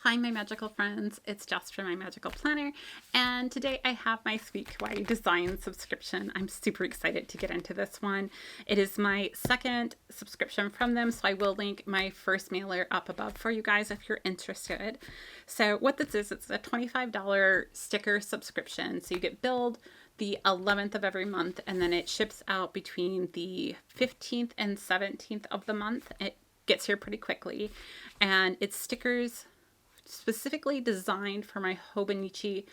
Hi, my magical friends. It's Jess from My Magical Planner, and today I have my Sweet Kawaii Design subscription. I'm super excited to get into this one. It is my second subscription from them, so I will link my first mailer up above for you guys if you're interested. So what this is, it's a $25 sticker subscription. So you get billed the 11th of every month, and then it ships out between the 15th and 17th of the month. It gets here pretty quickly, and it's stickers specifically designed for my Hobonichi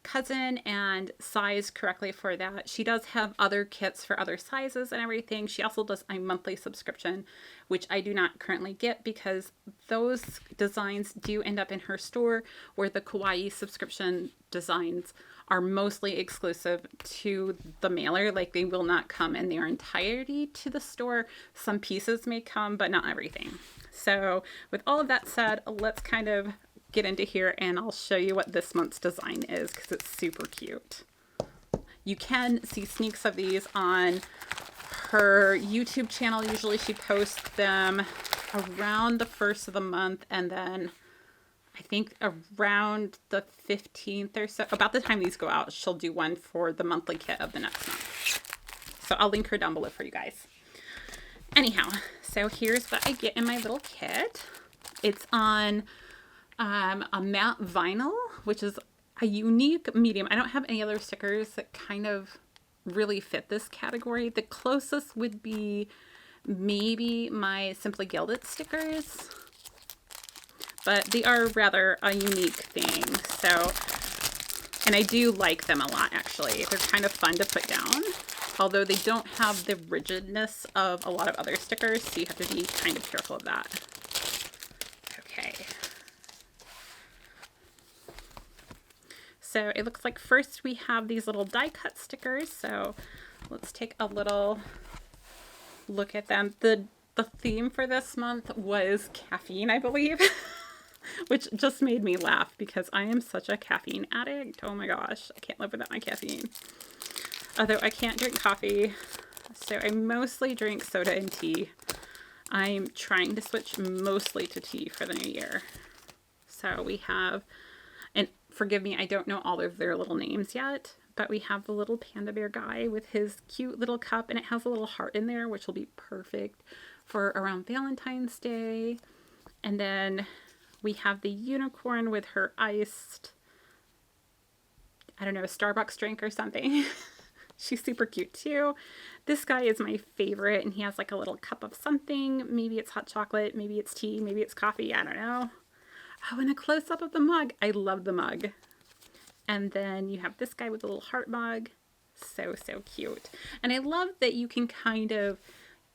cousin and sized correctly for that. She does have other kits for other sizes and everything. She also does a monthly subscription, which I do not currently get because those designs do end up in her store, where the Kawaii subscription designs are mostly exclusive to the mailer. Like, they will not come in their entirety to the store. Some pieces may come, but not everything. So with all of that said, let's kind of get into here and I'll show you what this month's design is because it's super cute. You can see sneaks of these on her YouTube channel. Usually she posts them around the first of the month, and then I think around the 15th or so, about the time these go out, she'll do one for the monthly kit of the next month. So I'll link her down below for you guys. Anyhow, so here's what I get in my little kit. It's on a matte vinyl, which is a unique medium. I don't have any other stickers that kind of really fit this category. The closest would be maybe my Simply Gilded stickers, but they are rather a unique thing. So, and I do like them a lot, actually. They're kind of fun to put down, although they don't have the rigidness of a lot of other stickers, so you have to be kind of careful of that. Okay. So it looks like first we have these little die cut stickers. So let's take a little look at them. The theme for this month was caffeine, I believe, which just made me laugh because I am such a caffeine addict. Oh my gosh, I can't live without my caffeine. Although I can't drink coffee, so I mostly drink soda and tea. I'm trying to switch mostly to tea for the new year. So we have, and forgive me, I don't know all of their little names yet, but we have the little panda bear guy with his cute little cup, and it has a little heart in there, which will be perfect for around Valentine's Day. And then we have the unicorn with her iced, I don't know, Starbucks drink or something. She's super cute too. This guy is my favorite, and he has like a little cup of something. Maybe it's hot chocolate, maybe it's tea, maybe it's coffee, I don't know. Oh, and a close-up of the mug. I love the mug. And then you have this guy with a little heart mug. So, so cute. And I love that you can kind of,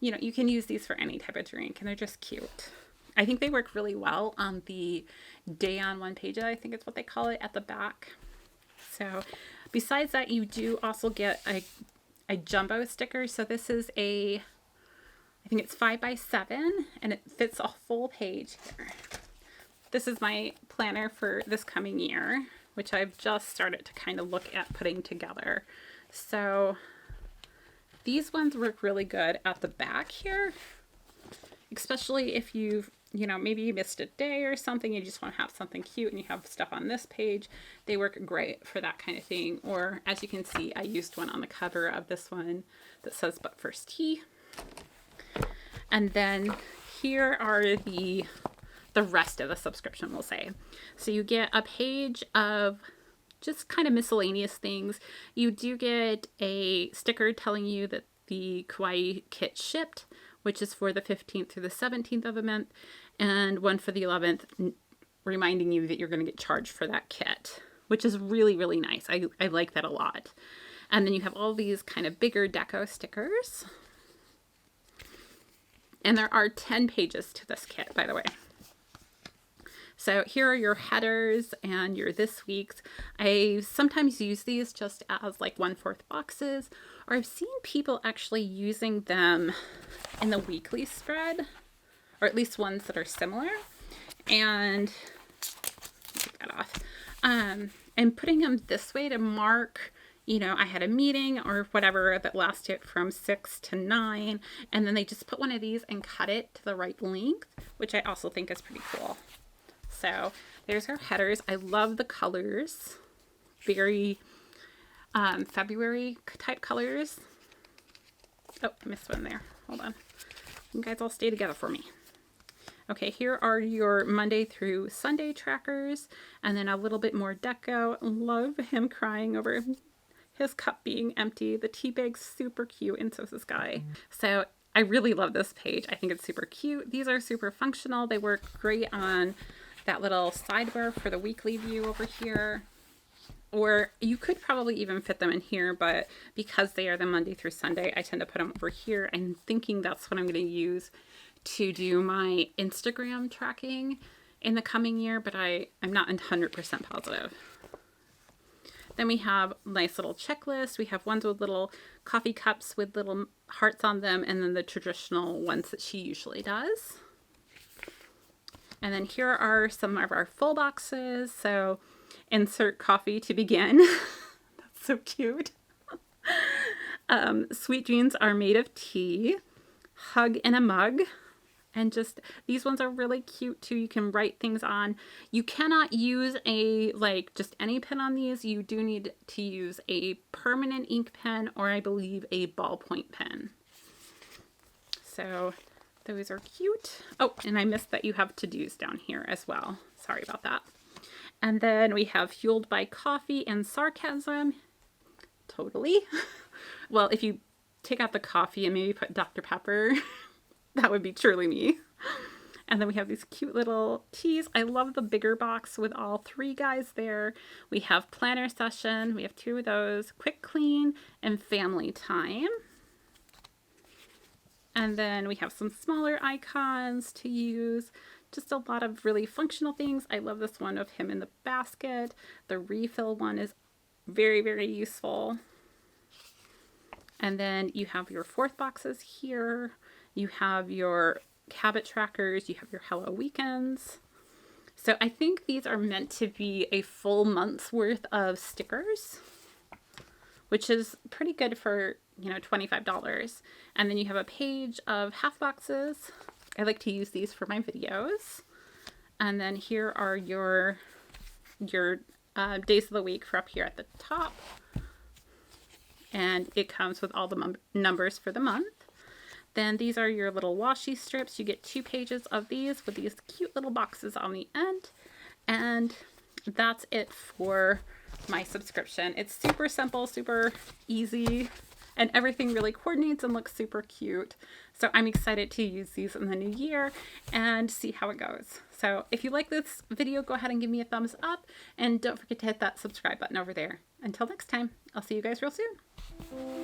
you know, you can use these for any type of drink, and they're just cute. I think they work really well on the day on one page, I think it's what they call it, at the back. So besides that, you do also get a jumbo sticker. So this is I think it's 5x7, and it fits a full page here. This is my planner for this coming year, which I've just started to kind of look at putting together. So these ones work really good at the back here, especially if you've, you know, maybe you missed a day or something, you just want to have something cute and you have stuff on this page. They work great for that kind of thing. Or as you can see, I used one on the cover of this one that says "But First Tea." And then here are the rest of the subscription, we'll say. So you get a page of just kind of miscellaneous things. You do get a sticker telling you that the Kawaii kit shipped, which is for the 15th through the 17th of the month, and one for the 11th, reminding you that you're going to get charged for that kit, which is really, really nice. I like that a lot. And then you have all these kind of bigger deco stickers. And there are 10 pages to this kit, by the way. So here are your headers and your this week's. I sometimes use these just as like 1/4 boxes, or I've seen people actually using them in the weekly spread, or at least ones that are similar. And take that off. And putting them this way to mark, you know, I had a meeting or whatever that lasted from 6 to 9, and then they just put one of these and cut it to the right length, which I also think is pretty cool. So there's our headers. I love the colors. Very February type colors. Oh, I missed one there. Hold on. You guys all stay together for me. Okay, here are your Monday through Sunday trackers, and then a little bit more deco. Love him crying over his cup being empty. The tea bag's super cute, and so is this guy. So I really love this page. I think it's super cute. These are super functional. They work great on that little sidebar for the weekly view over here. Or you could probably even fit them in here, but because they are the Monday through Sunday, I tend to put them over here. I'm thinking that's what I'm going to use to do my Instagram tracking in the coming year, but I'm not 100% positive. Then we have nice little checklist. We have ones with little coffee cups with little hearts on them, and then the traditional ones that she usually does. And then here are some of our full boxes. So insert coffee to begin. That's so cute. Sweet dreams are made of tea. Hug in a mug. And just, these ones are really cute too. You can write things on. You cannot use just any pen on these. You do need to use a permanent ink pen, or I believe a ballpoint pen. So those are cute. Oh, and I missed that you have to-dos down here as well. Sorry about that. And then we have fueled by coffee and sarcasm. Totally. Well, if you take out the coffee and maybe put Dr. Pepper, that would be truly me. And then we have these cute little teas. I love the bigger box with all three guys there. We have planner session. We have two of those. Quick clean and family time. And then we have some smaller icons to use. Just a lot of really functional things. I love this one of him in the basket. The refill one is very, very useful. And then you have your fourth boxes here. You have your habit trackers. You have your Hello Weekends. So I think these are meant to be a full month's worth of stickers, which is pretty good for, $25. And then you have a page of half boxes. I like to use these for my videos. And then here are your days of the week for up here at the top. And it comes with all the numbers for the month. Then these are your little washi strips. You get 2 pages of these with these cute little boxes on the end. And that's it for my subscription. It's super simple, super easy, and everything really coordinates and looks super cute. So I'm excited to use these in the new year and see how it goes. So if you like this video, go ahead and give me a thumbs up, and don't forget to hit that subscribe button over there. Until next time, I'll see you guys real soon.